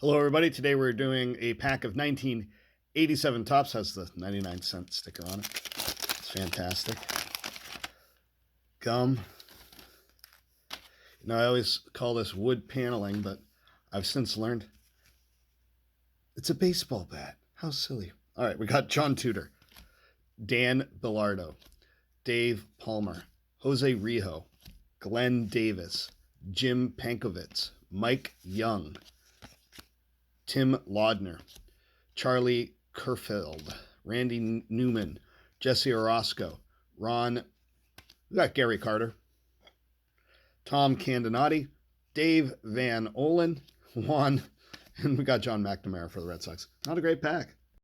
Hello, everybody. Today we're doing a pack of 1987 Topps. Has the 99-cent sticker on it. It's fantastic. Gum. I always call this wood paneling, but I've since learned it's a baseball bat. How silly. All right, we got John Tudor, Dan Bilardo, Dave Palmer, Jose Rijo, Glenn Davis, Jim Pankovitz, Mike Young, Tim Laudner, Charlie Kerfeld, Randy Newman, Jesse Orozco, we got Gary Carter, Tom Candonati, Dave Van Olen, Juan, and we got John McNamara for the Red Sox. Not a great pack.